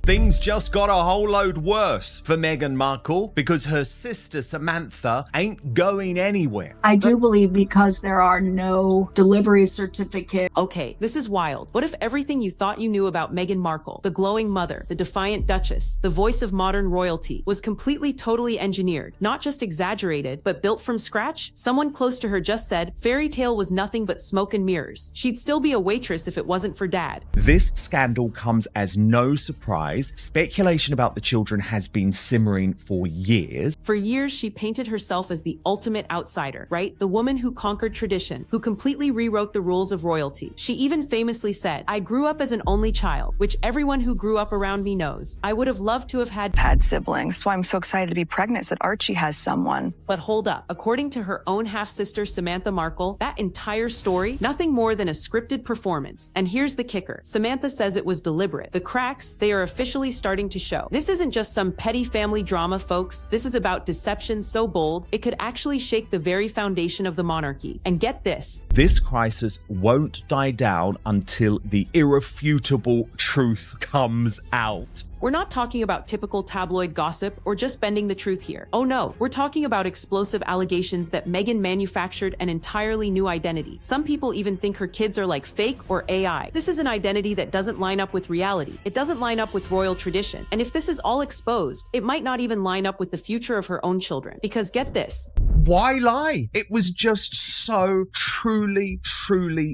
Things just got a whole load worse for Meghan Markle because her sister Samantha ain't going anywhere. I do believe because there are no delivery certificates. Okay, this is wild. What if everything you thought you knew about Meghan Markle, the glowing mother, the defiant duchess, the voice of modern royalty, was completely totally engineered, not just exaggerated, but built from scratch? Someone close to her just said, fairy tale was nothing but smoke and mirrors. She'd still be a waitress if it wasn't for dad. This scandal comes as no surprise. Speculation about the children has been simmering for years. For years, she painted herself as the ultimate outsider, right? The woman who conquered tradition, who completely rewrote the rules of royalty. She even famously said, I grew up as an only child, which everyone who grew up around me knows. I would have loved to have had siblings, so I'm so excited to be pregnant that Archie has someone. But hold up. According to her own half-sister Samantha Markle, that entire story, nothing more than a scripted performance. And here's the kicker. Samantha says it was deliberate. The cracks, they are officially starting to show. This isn't just some petty family drama, folks. This is about deception so bold, it could actually shake the very foundation of the monarchy. And get this. This crisis won't die down until the irrefutable truth comes out. We're not talking about typical tabloid gossip or just bending the truth here. Oh no, we're talking about explosive allegations that Meghan manufactured an entirely new identity. Some people even think her kids are like fake or AI. This is an identity that doesn't line up with reality. It doesn't line up with royal tradition. And if this is all exposed, it might not even line up with the future of her own children. Because get this. Why lie? It was just so truly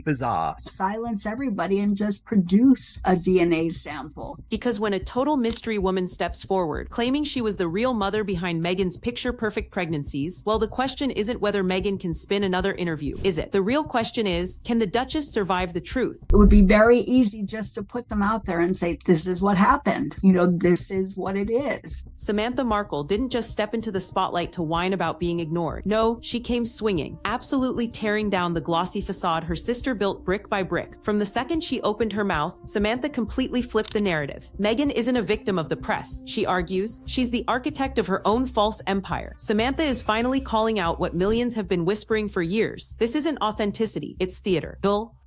bizarre. Silence everybody and just produce a DNA sample. Because when a total mystery woman steps forward, claiming she was the real mother behind Meghan's picture-perfect pregnancies, well, the question isn't whether Meghan can spin another interview, is it? The real question is, can the Duchess survive the truth? It would be very easy just to put them out there and say, this is what happened. This is what it is. Samantha Markle didn't just step into the spotlight to whine about being ignored. No, she came swinging, absolutely tearing down the glossy facade her sister built brick by brick. From the second she opened her mouth, Samantha completely flipped the narrative. Meghan isn't a victim of the press, she argues. She's the architect of her own false empire. Samantha is finally calling out what millions have been whispering for years. This isn't authenticity, it's theater.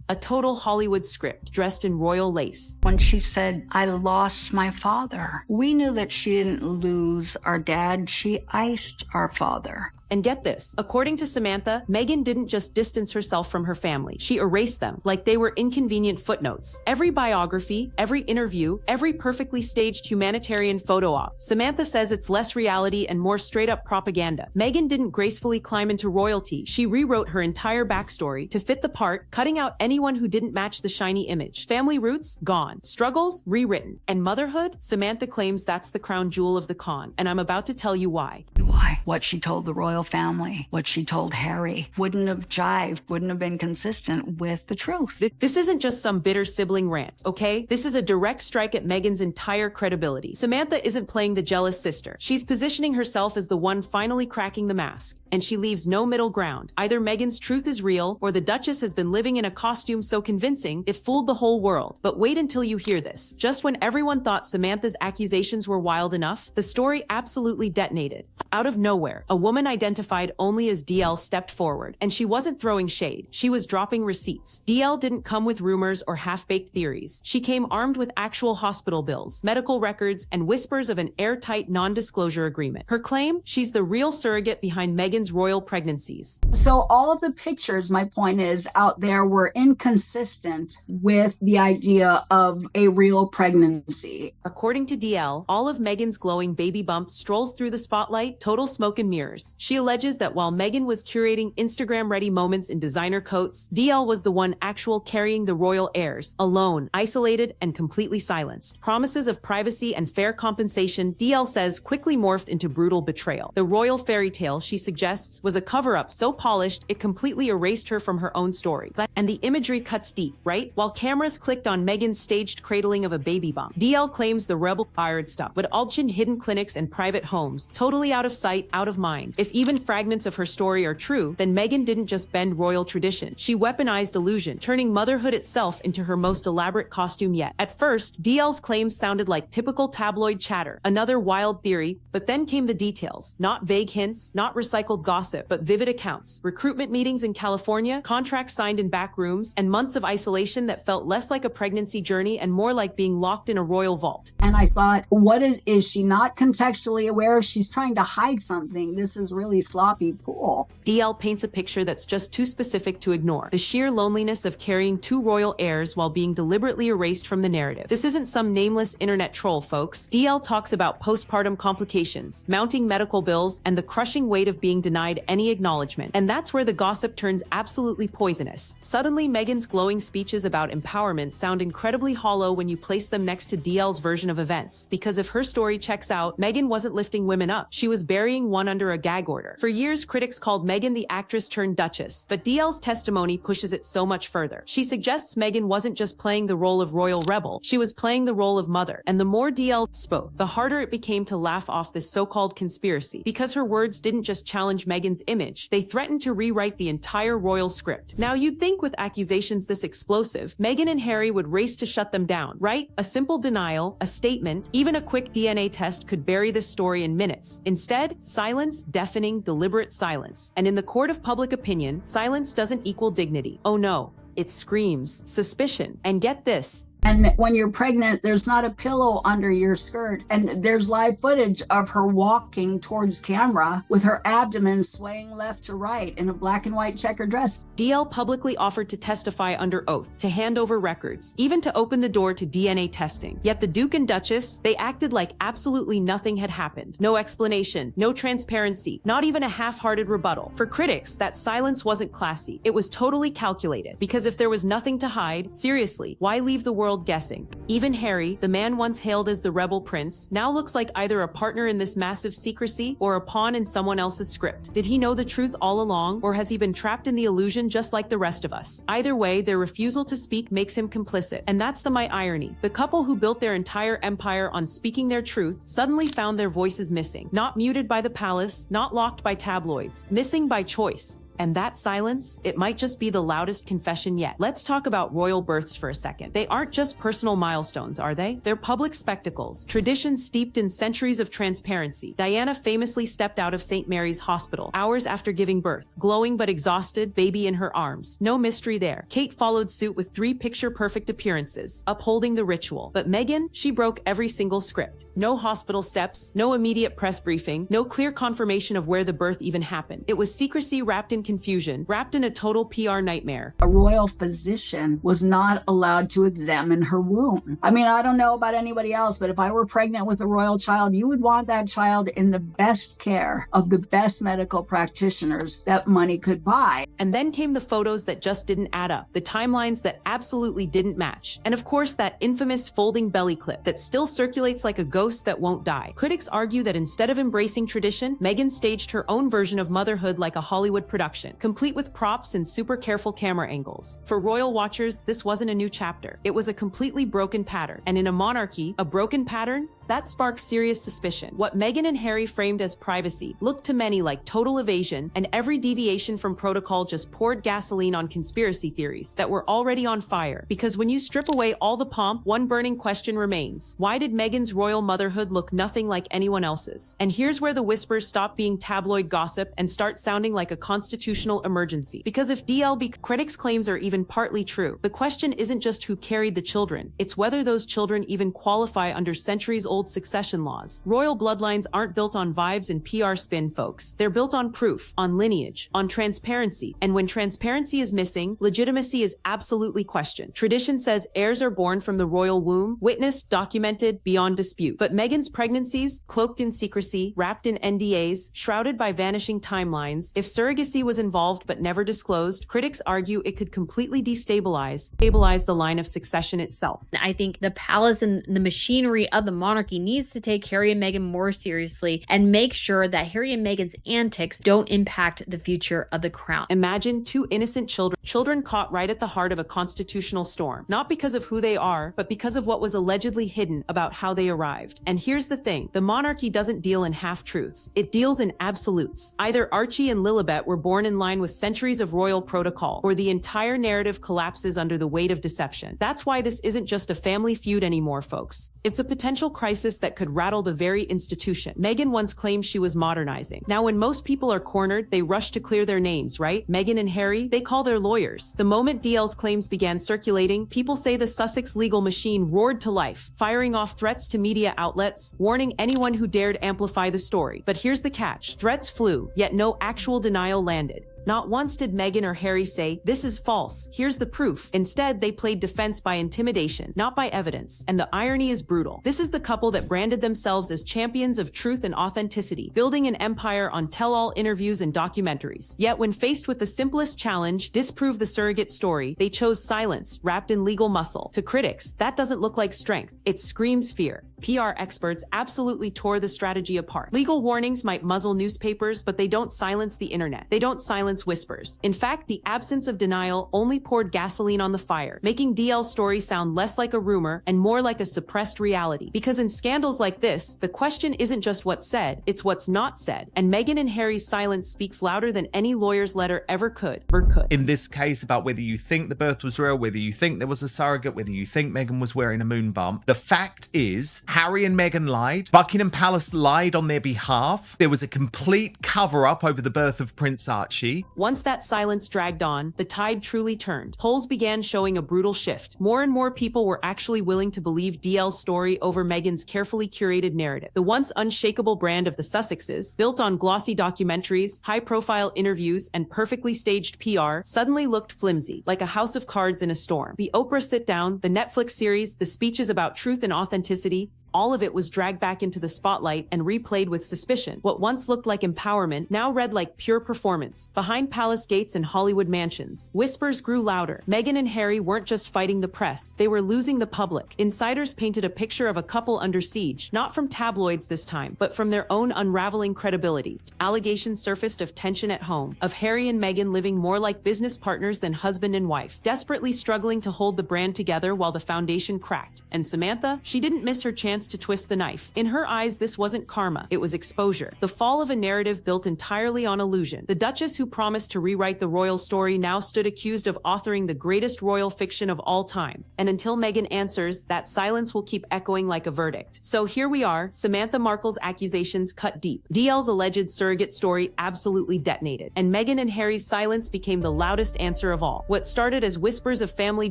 A total Hollywood script dressed in royal lace. When she said, I lost my father, we knew that she didn't lose our dad, she iced our father. And get this, according to Samantha, Meghan didn't just distance herself from her family. She erased them like they were inconvenient footnotes. Every biography, every interview, every perfectly staged humanitarian photo op. Samantha says it's less reality and more straight-up propaganda. Meghan didn't gracefully climb into royalty. She rewrote her entire backstory to fit the part, cutting out anyone who didn't match the shiny image. Family roots? Gone. Struggles? Rewritten. And motherhood? Samantha claims that's the crown jewel of the con, and I'm about to tell you why. Why? What she told the royal family, what she told Harry, wouldn't have jived, wouldn't have been consistent with the truth. This isn't just some bitter sibling rant, okay? This is a direct strike at Meghan's entire credibility. Samantha isn't playing the jealous sister. She's positioning herself as the one finally cracking the mask. And she leaves no middle ground. Either Meghan's truth is real, or the Duchess has been living in a costume so convincing it fooled the whole world. But wait until you hear this. Just when everyone thought Samantha's accusations were wild enough, the story absolutely detonated. Out of nowhere, a woman identified only as DL stepped forward, and she wasn't throwing shade. She was dropping receipts. DL didn't come with rumors or half-baked theories. She came armed with actual hospital bills, medical records, and whispers of an airtight non-disclosure agreement. Her claim? She's the real surrogate behind Meghan's royal pregnancies. So all of the pictures, my point is, out there were inconsistent with the idea of a real pregnancy. According to DL, all of Meghan's glowing baby bump strolls through the spotlight, total smoke and mirrors. She alleges that while Meghan was curating Instagram-ready moments in designer coats, DL was the one actual carrying the royal heirs, alone, isolated, and completely silenced. Promises of privacy and fair compensation, DL says, quickly morphed into brutal betrayal. The royal fairy tale, she suggests, was a cover-up so polished it completely erased her from her own story. And the imagery cuts deep, right? While cameras clicked on Meghan's staged cradling of a baby bump, DL claims the rebel fired stuff, but auctioned hidden clinics and private homes, totally out of sight, out of mind. If even even fragments of her story are true, then Meghan didn't just bend royal tradition. She weaponized illusion, turning motherhood itself into her most elaborate costume yet. At first, DL's claims sounded like typical tabloid chatter, another wild theory, but then came the details. Not vague hints, not recycled gossip, but vivid accounts. Recruitment meetings in California, contracts signed in back rooms, and months of isolation that felt less like a pregnancy journey and more like being locked in a royal vault. And I thought, what is she not contextually aware? She's trying to hide something. This is really sloppy pool. DL paints a picture that's just too specific to ignore. The sheer loneliness of carrying two royal heirs while being deliberately erased from the narrative. This isn't some nameless internet troll, folks. DL talks about postpartum complications, mounting medical bills, and the crushing weight of being denied any acknowledgement. And that's where the gossip turns absolutely poisonous. Suddenly, Meghan's glowing speeches about empowerment sound incredibly hollow when you place them next to DL's version of events. Because if her story checks out, Meghan wasn't lifting women up. She was burying one under a gag order. For years, critics called Meghan the actress turned duchess, but DL's testimony pushes it so much further. She suggests Meghan wasn't just playing the role of royal rebel, she was playing the role of mother. And the more DL spoke, the harder it became to laugh off this so-called conspiracy. Because her words didn't just challenge Meghan's image, they threatened to rewrite the entire royal script. Now you'd think with accusations this explosive, Meghan and Harry would race to shut them down, right? A simple denial, a statement, even a quick DNA test could bury this story in minutes. Instead, silence, deafening, deliberate silence. And in the court of public opinion, silence doesn't equal dignity. Oh no, it screams suspicion. And get this, And when you're pregnant, there's not a pillow under your skirt. And there's live footage of her walking towards camera with her abdomen swaying left to right in a black and white checkered dress. DL publicly offered to testify under oath, to hand over records, even to open the door to DNA testing. Yet the Duke and Duchess, they acted like absolutely nothing had happened. No explanation, no transparency, not even a half-hearted rebuttal. For critics, that silence wasn't classy. It was totally calculated. Because if there was nothing to hide, seriously, why leave the world guessing? Even Harry, the man once hailed as the rebel prince, now looks like either a partner in this massive secrecy or a pawn in someone else's script. Did he know the truth all along, or has he been trapped in the illusion just like the rest of us? Either way, their refusal to speak makes him complicit. And that's the irony. The couple who built their entire empire on speaking their truth suddenly found their voices missing. Not muted by the palace, not locked by tabloids, missing by choice. And that silence, it might just be the loudest confession yet. Let's talk about royal births for a second. They aren't just personal milestones, are they? They're public spectacles, traditions steeped in centuries of transparency. Diana famously stepped out of St. Mary's Hospital hours after giving birth, glowing but exhausted, baby in her arms. No mystery there. Kate followed suit with 3 picture-perfect appearances, upholding the ritual. But Meghan, she broke every single script. No hospital steps, no immediate press briefing, no clear confirmation of where the birth even happened. It was secrecy wrapped in confusion, wrapped in a total PR nightmare. A royal physician was not allowed to examine her womb. I mean, I don't know about anybody else, but if I were pregnant with a royal child, you would want that child in the best care of the best medical practitioners that money could buy. And then came the photos that just didn't add up, the timelines that absolutely didn't match. And of course, that infamous folding belly clip that still circulates like a ghost that won't die. Critics argue that instead of embracing tradition, Meghan staged her own version of motherhood like a Hollywood production, complete with props and super careful camera angles. For royal watchers, this wasn't a new chapter. It was a completely broken pattern. And in a monarchy, a broken pattern? That sparks serious suspicion. What Meghan and Harry framed as privacy looked to many like total evasion, and every deviation from protocol just poured gasoline on conspiracy theories that were already on fire. Because when you strip away all the pomp, one burning question remains. Why did Meghan's royal motherhood look nothing like anyone else's? And here's where the whispers stop being tabloid gossip and start sounding like a constitutional emergency. Because if DLB critics' claims are even partly true, the question isn't just who carried the children, it's whether those children even qualify under centuries-old succession laws. Royal bloodlines aren't built on vibes and PR spin, folks. They're built on proof, on lineage, on transparency. And when transparency is missing, legitimacy is absolutely questioned. Tradition says heirs are born from the royal womb, witnessed, documented, beyond dispute. But Meghan's pregnancies, cloaked in secrecy, wrapped in NDAs, shrouded by vanishing timelines, if surrogacy was involved but never disclosed, critics argue it could completely destabilize the line of succession itself. I think the palace and the machinery of the monarchy monarchy needs to take Harry and Meghan more seriously and make sure that Harry and Meghan's antics don't impact the future of the crown. Imagine two innocent children caught right at the heart of a constitutional storm, not because of who they are, but because of what was allegedly hidden about how they arrived. And here's the thing, the monarchy doesn't deal in half-truths. It deals in absolutes. Either Archie and Lilibet were born in line with centuries of royal protocol, or the entire narrative collapses under the weight of deception. That's why this isn't just a family feud anymore, folks. It's a potential crisis that could rattle the very institution. Meghan once claimed she was modernizing. Now, when most people are cornered, they rush to clear their names, right? Meghan and Harry, they call their lawyers. The moment DL's claims began circulating, people say the Sussex legal machine roared to life, firing off threats to media outlets, warning anyone who dared amplify the story. But here's the catch. Threats flew, yet no actual denial landed. Not once did Meghan or Harry say, "This is false, here's the proof." Instead, they played defense by intimidation, not by evidence. And the irony is brutal. This is the couple that branded themselves as champions of truth and authenticity, building an empire on tell-all interviews and documentaries. Yet when faced with the simplest challenge, disprove the surrogate story, they chose silence, wrapped in legal muscle. To critics, that doesn't look like strength. It screams fear. PR experts absolutely tore the strategy apart. Legal warnings might muzzle newspapers, but they don't silence the internet. They don't silence whispers. In fact, the absence of denial only poured gasoline on the fire, making DL's story sound less like a rumor and more like a suppressed reality. Because in scandals like this, the question isn't just what's said, it's what's not said. And Meghan and Harry's silence speaks louder than any lawyer's letter ever could. In this case, about whether you think the birth was real, whether you think there was a surrogate, whether you think Meghan was wearing a moon bump, the fact is, Harry and Meghan lied. Buckingham Palace lied on their behalf. There was a complete cover-up over the birth of Prince Archie. Once that silence dragged on, the tide truly turned. Polls began showing a brutal shift. More and more people were actually willing to believe DL's story over Meghan's carefully curated narrative. The once unshakable brand of the Sussexes, built on glossy documentaries, high-profile interviews, and perfectly staged PR, suddenly looked flimsy, like a house of cards in a storm. The Oprah sit-down, the Netflix series, the speeches about truth and authenticity, all of it was dragged back into the spotlight and replayed with suspicion. What once looked like empowerment now read like pure performance. Behind palace gates and Hollywood mansions, whispers grew louder. Meghan and Harry weren't just fighting the press, they were losing the public. Insiders painted a picture of a couple under siege, not from tabloids this time, but from their own unraveling credibility. Allegations surfaced of tension at home, of Harry and Meghan living more like business partners than husband and wife, desperately struggling to hold the brand together while the foundation cracked. And Samantha, she didn't miss her chance to twist the knife. In her eyes, this wasn't karma, it was exposure. The fall of a narrative built entirely on illusion. The Duchess who promised to rewrite the royal story now stood accused of authoring the greatest royal fiction of all time. And until Meghan answers, that silence will keep echoing like a verdict. So here we are, Samantha Markle's accusations cut deep. DL's alleged surrogate story absolutely detonated. And Meghan and Harry's silence became the loudest answer of all. What started as whispers of family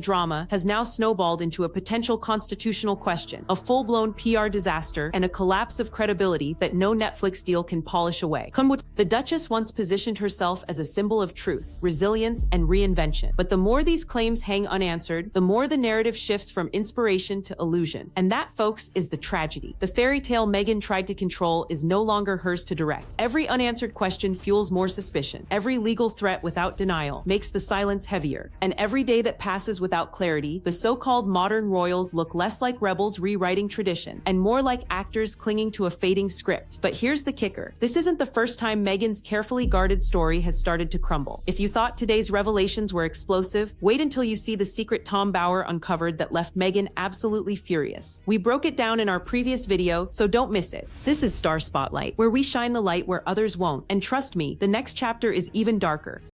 drama has now snowballed into a potential constitutional question, a full-blown PR disaster, and a collapse of credibility that no Netflix deal can polish away. The Duchess once positioned herself as a symbol of truth, resilience, and reinvention. But the more these claims hang unanswered, the more the narrative shifts from inspiration to illusion. And that, folks, is the tragedy. The fairy tale Meghan tried to control is no longer hers to direct. Every unanswered question fuels more suspicion. Every legal threat without denial makes the silence heavier. And every day that passes without clarity, the so-called modern royals look less like rebels rewriting tradition and more like actors clinging to a fading script. But here's the kicker. This isn't the first time Meghan's carefully guarded story has started to crumble. If you thought today's revelations were explosive, wait until you see the secret Tom Bower uncovered that left Meghan absolutely furious. We broke it down in our previous video, so don't miss it. This is Star Spotlight, where we shine the light where others won't. And trust me, the next chapter is even darker.